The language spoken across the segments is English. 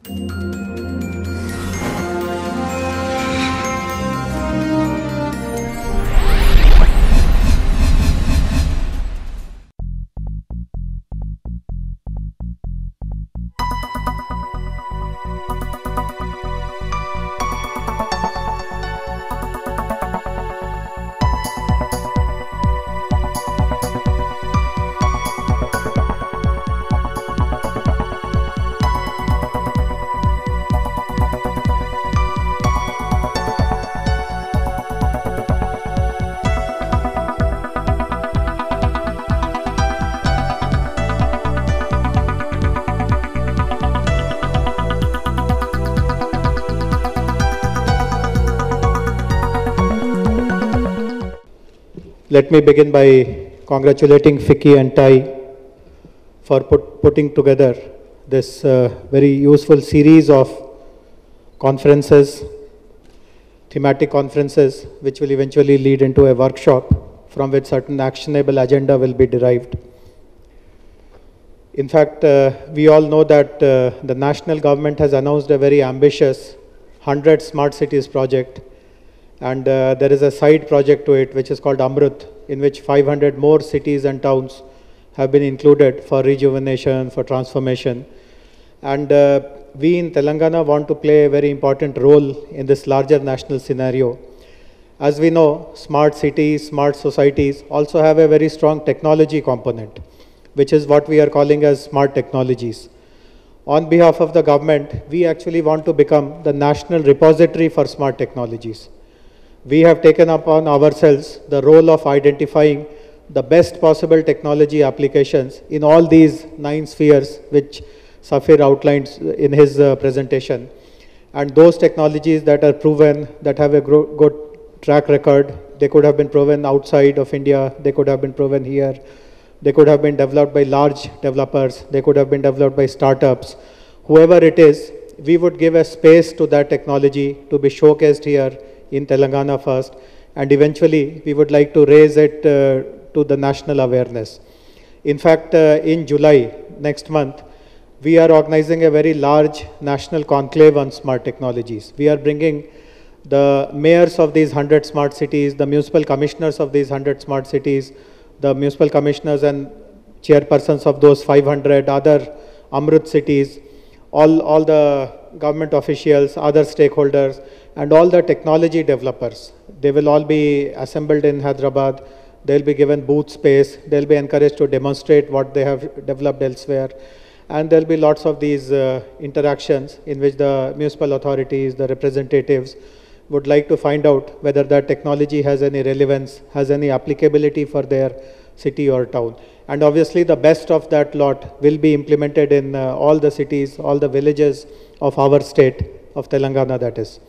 Let me begin by congratulating FICCI and TiE for putting together this very useful series of conferences, thematic conferences, which will eventually lead into a workshop from which certain actionable agenda will be derived. In fact, we all know that the national government has announced a very ambitious 100 smart cities project. And there is a side project to it which is called Amrut, in which 500 more cities and towns have been included for rejuvenation, for transformation. And we in Telangana want to play a very important role in this larger national scenario. As we know, smart cities, smart societies also have a very strong technology component, which is what we are calling as smart technologies. On behalf of the government, we actually want to become the national repository for smart technologies. We have taken upon ourselves the role of identifying the best possible technology applications in all these 9 spheres which Safir outlined in his presentation. And those technologies that are proven, that have a good track record, they could have been proven outside of India, they could have been proven here, they could have been developed by large developers, they could have been developed by startups. Whoever it is, we would give a space to that technology to be showcased here in Telangana first, and eventually we would like to raise it to the national awareness. In fact, in July, next month, we are organizing a very large national conclave on smart technologies. We are bringing the mayors of these 100 smart cities, the municipal commissioners of these 100 smart cities, the municipal commissioners and chairpersons of those 500 other Amrut cities, all the government officials, other stakeholders, and all the technology developers. They will all be assembled in Hyderabad. They'll be given booth space. They'll be encouraged to demonstrate what they have developed elsewhere. And there'll be lots of these interactions in which the municipal authorities, the representatives would like to find out whether that technology has any relevance, has any applicability for their city or town. And obviously the best of that lot will be implemented in all the cities, all the villages of our state, of Telangana that is.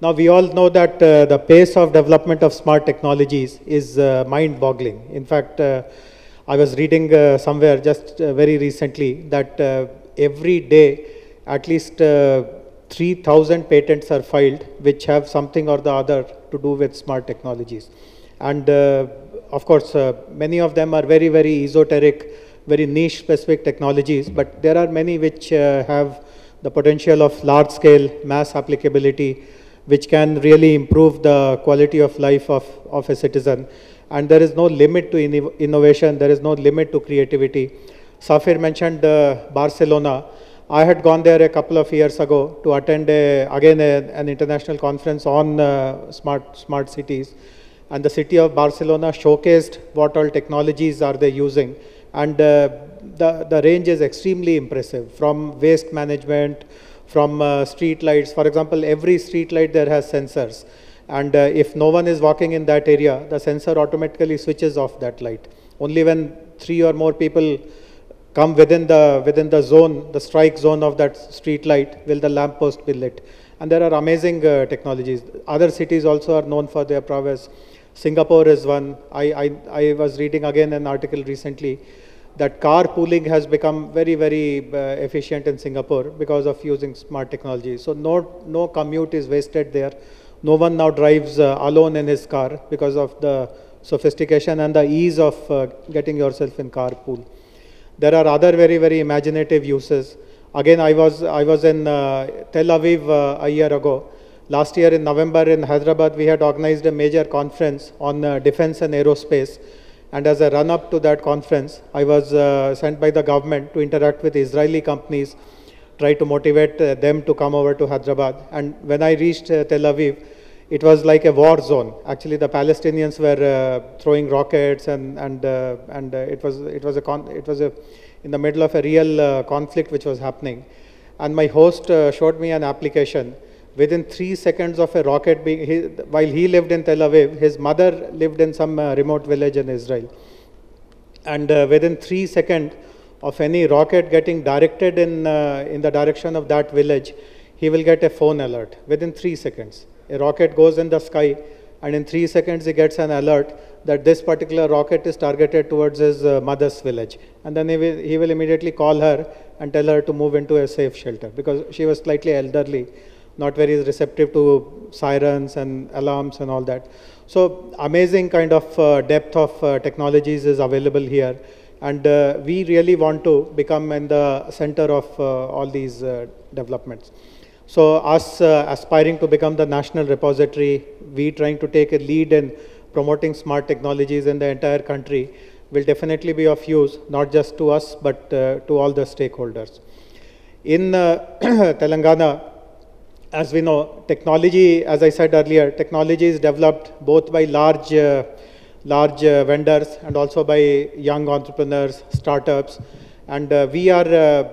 Now we all know that the pace of development of smart technologies is mind-boggling. In fact, I was reading somewhere just very recently that every day at least 3,000 patents are filed which have something or the other to do with smart technologies. And of course, many of them are very, very esoteric, very niche specific technologies, but there are many which have the potential of large scale mass applicability, which can really improve the quality of life of a citizen. And there is no limit to innovation, there is no limit to creativity. Safir mentioned Barcelona. I had gone there a couple of years ago to attend an international conference on smart cities. And the city of Barcelona showcased what all technologies are they using. And the range is extremely impressive, from waste management, from street lights. For example, every street light there has sensors. And if no one is walking in that area, the sensor automatically switches off that light. Only when 3 or more people come within the zone, the strike zone of that street light, will the lamp post be lit. And there are amazing technologies. Other cities also are known for their prowess. Singapore is one. I was reading again an article recently that carpooling has become very, very efficient in Singapore because of using smart technology. So no commute is wasted there. No one now drives alone in his car because of the sophistication and the ease of getting yourself in carpool. There are other very, very imaginative uses. Again, I was in Tel Aviv a year ago. Last year in November in Hyderabad, we had organized a major conference on defense and aerospace. And as a run-up to that conference, I was sent by the government to interact with Israeli companies, try to motivate them to come over to Hyderabad. And when I reached Tel Aviv, it was like a war zone. Actually, the Palestinians were throwing rockets, and it was in the middle of a real conflict which was happening. And my host showed me an application. Within 3 seconds of a rocket being, while he lived in Tel Aviv, his mother lived in some remote village in Israel. And within 3 seconds of any rocket getting directed in the direction of that village, he will get a phone alert within 3 seconds. A rocket goes in the sky, and in 3 seconds he gets an alert that this particular rocket is targeted towards his mother's village. And then he will immediately call her and tell her to move into a safe shelter, because she was slightly elderly, not very receptive to sirens and alarms and all that. So amazing kind of depth of technologies is available here. And we really want to become in the center of all these developments. So us aspiring to become the national repository, we trying to take a lead in promoting smart technologies in the entire country will definitely be of use, not just to us, but to all the stakeholders. In Telangana, as we know, technology, as I said earlier, technology is developed both by large vendors and also by young entrepreneurs, startups. And we are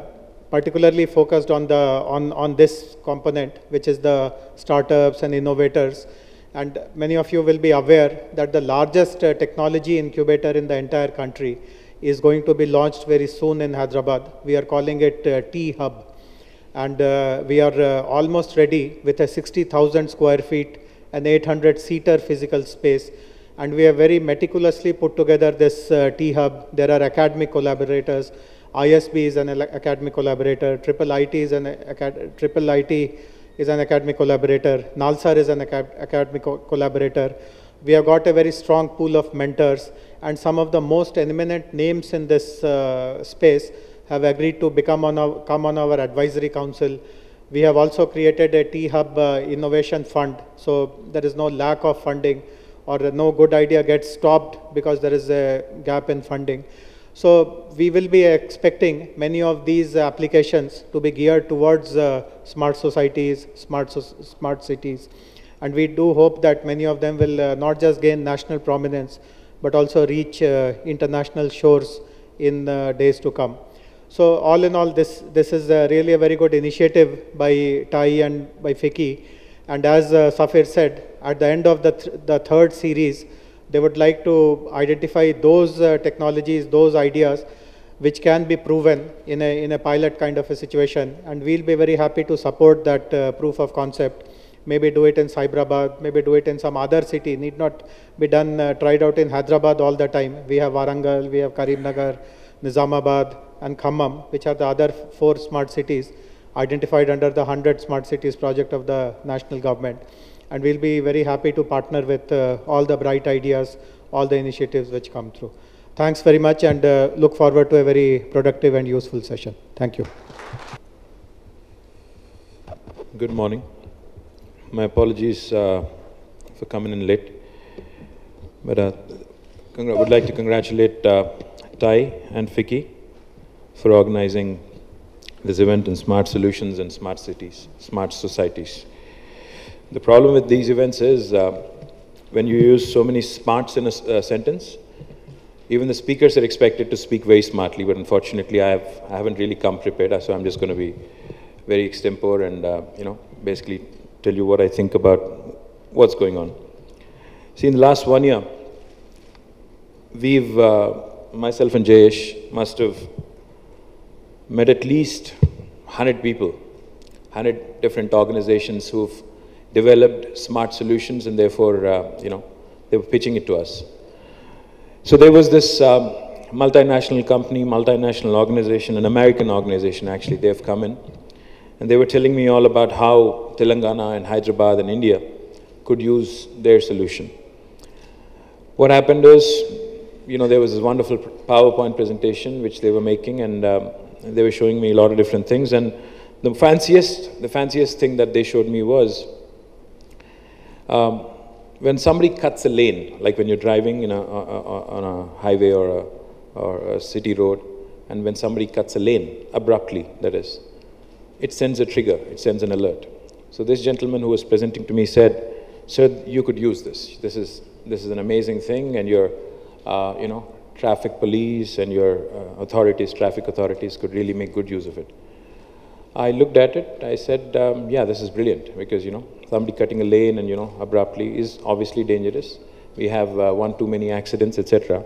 particularly focused on this component, which is the startups and innovators. And many of you will be aware that the largest technology incubator in the entire country is going to be launched very soon in Hyderabad. We are calling it TiE Hub. And we are almost ready with a 60,000 square feet and 800-seater physical space. And we have very meticulously put together this TiE Hub. There are academic collaborators. ISB is an academic collaborator. IIIT is an academic collaborator. NALSAR is an academic collaborator. We have got a very strong pool of mentors. And some of the most eminent names in this space have agreed to come on our advisory council. We have also created a TiE Hub Innovation Fund, so there is no lack of funding, or no good idea gets stopped because there is a gap in funding. So we will be expecting many of these applications to be geared towards smart societies, smart cities, and we do hope that many of them will not just gain national prominence, but also reach international shores in days to come. So all in all, this is really a very good initiative by TiE and by FICCI. And as Safir said, at the end of the third series, they would like to identify those technologies, those ideas, which can be proven in a pilot kind of a situation. And we'll be very happy to support that proof of concept. Maybe do it in Cyberabad, maybe do it in some other city. Need not be tried out in Hyderabad all the time. We have Warangal, we have Karimnagar, Nizamabad, and Khammam, which are the other 4 smart cities identified under the 100 Smart Cities project of the national government. And we'll be very happy to partner with all the bright ideas, all the initiatives which come through. Thanks very much, and look forward to a very productive and useful session. Thank you. Good morning. My apologies for coming in late, but I would like to congratulate TiE and FICCI for organizing this event in smart solutions and smart cities, smart societies. The problem with these events is when you use so many smarts in a sentence, even the speakers are expected to speak very smartly, but unfortunately I haven't really come prepared, so I'm just going to be very extempore and basically tell you what I think about what's going on. See, in the last 1 year, we've, myself and Jayesh must have met at least 100 people, 100 different organizations who've developed smart solutions, and therefore, they were pitching it to us. So there was this multinational company, multinational organization, an American organization actually, they've come in, and they were telling me all about how Telangana and Hyderabad and India could use their solution. What happened is, there was this wonderful PowerPoint presentation which they were making, and they were showing me a lot of different things, and the fanciest thing that they showed me was when somebody cuts a lane, like when you're driving on a highway or a city road, and when somebody cuts a lane abruptly, that is, it sends a trigger, it sends an alert. So this gentleman who was presenting to me said, "Sir, you could use this. This is an amazing thing, and your, traffic police and your traffic authorities could really make good use of it." I looked at it, I said, yeah, this is brilliant, because, somebody cutting a lane and, abruptly is obviously dangerous. We have one too many accidents, etc.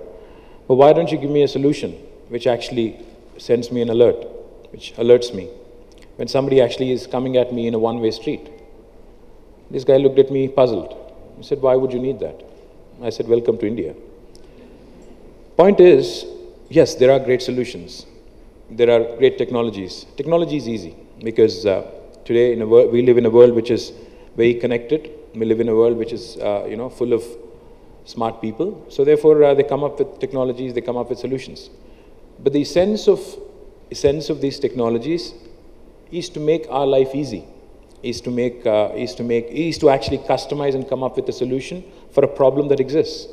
But why don't you give me a solution which actually sends me an alert, which alerts me when somebody actually is coming at me in a one-way street? This guy looked at me puzzled. He said, "Why would you need that?" I said, "Welcome to India." Point is, yes, there are great solutions. There are great technologies. Technology is easy because today we live in a world which is very connected. We live in a world which is full of smart people. So therefore, they come up with technologies. They come up with solutions. But the essence of these technologies is to make our life easy. Is to actually customize and come up with a solution for a problem that exists.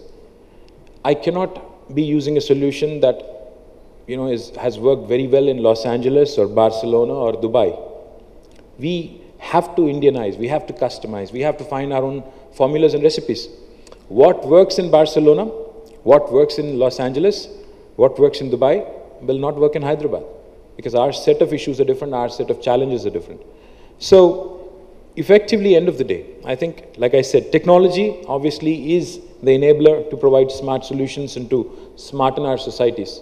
I cannot be using a solution that has worked very well in Los Angeles or Barcelona or Dubai. We have to Indianize, we have to customize, we have to find our own formulas and recipes. What works in Barcelona, what works in Los Angeles, what works in Dubai will not work in Hyderabad, because our set of issues are different, our set of challenges are different. So effectively, end of the day, I think, like I said, technology obviously is the enabler to provide smart solutions and to smarten our societies.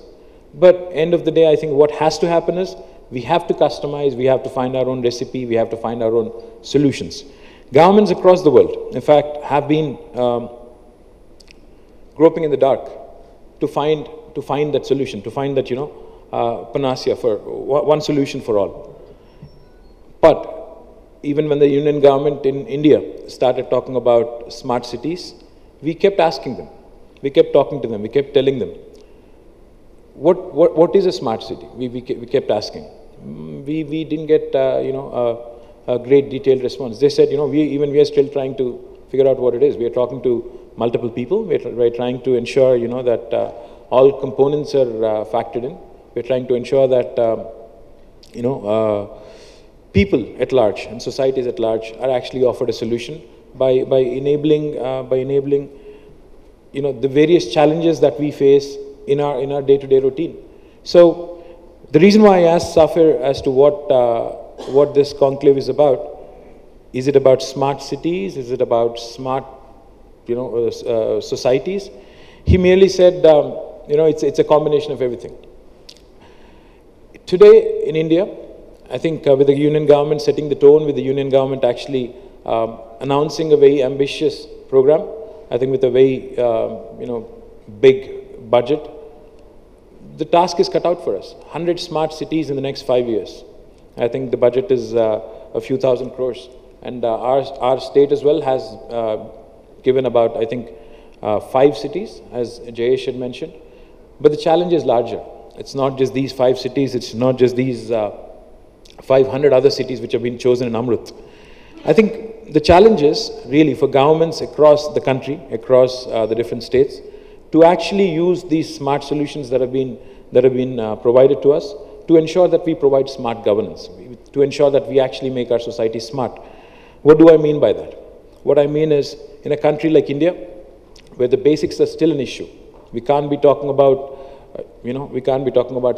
But end of the day, I think what has to happen is we have to customize, we have to find our own recipe, we have to find our own solutions. Governments across the world, in fact, have been groping in the dark to find that solution, to find that, panacea for one solution for all. But even when the union government in India started talking about smart cities, we kept asking them, we kept talking to them, we kept telling them, what is a smart city? We kept asking. We didn't get a great detailed response. They said, we are still trying to figure out what it is. We are talking to multiple people. We're trying to ensure that all components are factored in. We're trying to ensure that people at large and societies at large are actually offered a solution by enabling the various challenges that we face in our day-to-day routine. So the reason why I asked Safir as to what this conclave is it about smart cities? Is it about smart societies? He merely said, it's a combination of everything. Today in India, I think with the union government setting the tone, with the union government actually announcing a very ambitious program, I think with a very big budget, the task is cut out for us. 100 smart cities in the next 5 years. I think the budget is a few thousand crores. And our state as well has given about, I think, 5 cities, as Jayesh had mentioned. But the challenge is larger. It's not just these 5 cities, it's not just these 500 other cities which have been chosen in Amrut. I think the challenge is really for governments across the country, across the different states, to actually use these smart solutions that have been provided to us to ensure that we provide smart governance, to ensure that we actually make our society smart. What do I mean by that? What I mean is, in a country like India, where the basics are still an issue, we can't be talking about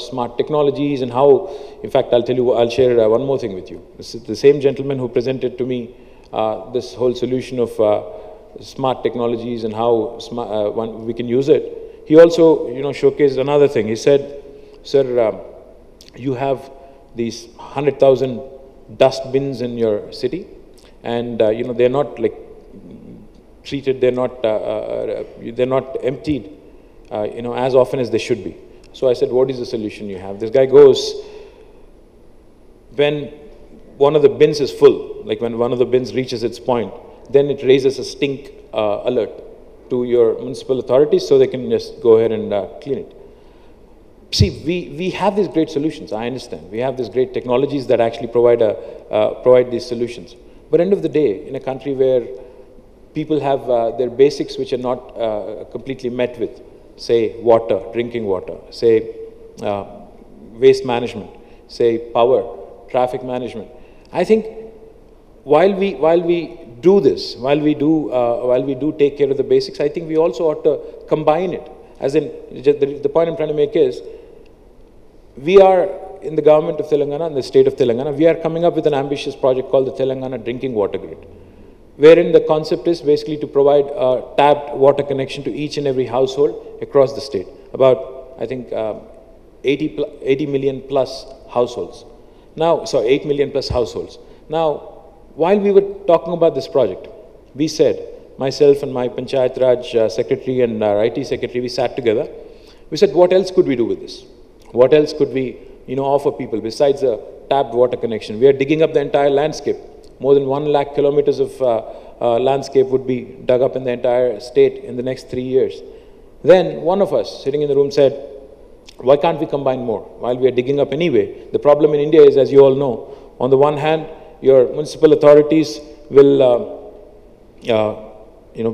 smart technologies and how. In fact, I'll share one more thing with you. This is the same gentleman who presented to me this whole solution of smart technologies and how we can use it. He also, showcased another thing. He said, "Sir, you have these 100,000 dustbins in your city, and they're not like treated. They're not emptied, as often as they should be." So I said, "What is the solution you have?" This guy goes, when one of the bins is full, like when one of the bins reaches its point, then it raises a stink alert to your municipal authorities so they can just go ahead and clean it. See, we have these great solutions, I understand. We have these great technologies that actually provide these solutions. But end of the day, in a country where people have their basics which are not completely met with, say water, drinking water, say waste management, say power, traffic management. I think while we do this, while we do take care of the basics, I think we also ought to combine it. As in, the point I'm trying to make is, we are in the government of Telangana, in the state of Telangana, we are coming up with an ambitious project called the Telangana Drinking Water Grid, wherein the concept is basically to provide a tapped water connection to each and every household across the state. About, I think, 80 million plus households. Now, sorry, 8 million plus households. Now, while we were talking about this project, we said, myself and my Panchayat Raj secretary and our IT secretary, we sat together. We said, what else could we do with this? What else could we, offer people besides a tapped water connection? We are digging up the entire landscape. More than 1 lakh kilometers of landscape would be dug up in the entire state in the next 3 years. Then one of us sitting in the room said, why can't we combine more? While we are digging up anyway, the problem in India is, as you all know, on the one hand, your municipal authorities will,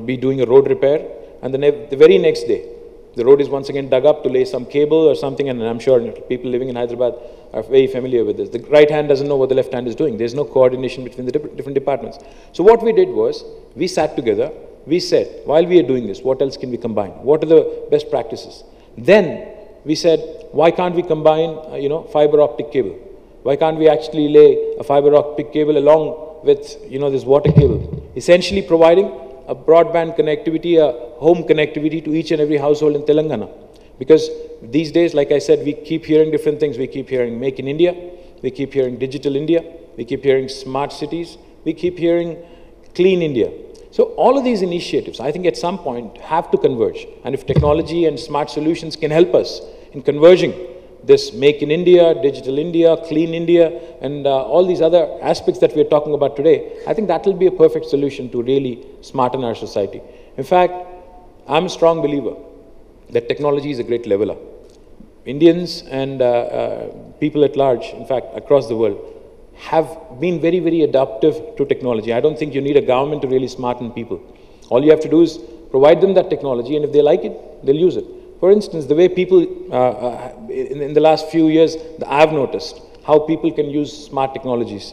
be doing a road repair, and the very next day, the road is once again dug up to lay some cable or something, and I'm sure people living in Hyderabad are very familiar with this. The right hand doesn't know what the left hand is doing. There's no coordination between the different departments. So what we did was, we sat together, we said, while we are doing this, what else can we combine? What are the best practices? Then we said, why can't we combine, fiber optic cable? Why can't we actually lay a fiber optic cable along with, this water cable? Essentially providing a broadband connectivity, a home connectivity to each and every household in Telangana. Because these days, like I said, we keep hearing different things. We keep hearing Make in India, we keep hearing Digital India, we keep hearing smart cities, we keep hearing Clean India. So all of these initiatives, I think at some point, have to converge. And if technology and smart solutions can help us in converging this Make in India, Digital India, Clean India, and all these other aspects that we're talking about today, I think that will be a perfect solution to really smarten our society. In fact, I'm a strong believer that technology is a great leveler. Indians and people at large, in fact, across the world, have been very, very adaptive to technology. I don't think you need a government to really smarten people. All you have to do is provide them that technology, and if they like it, they'll use it. For instance, the way people, in the last few years, I've noticed how people can use smart technologies.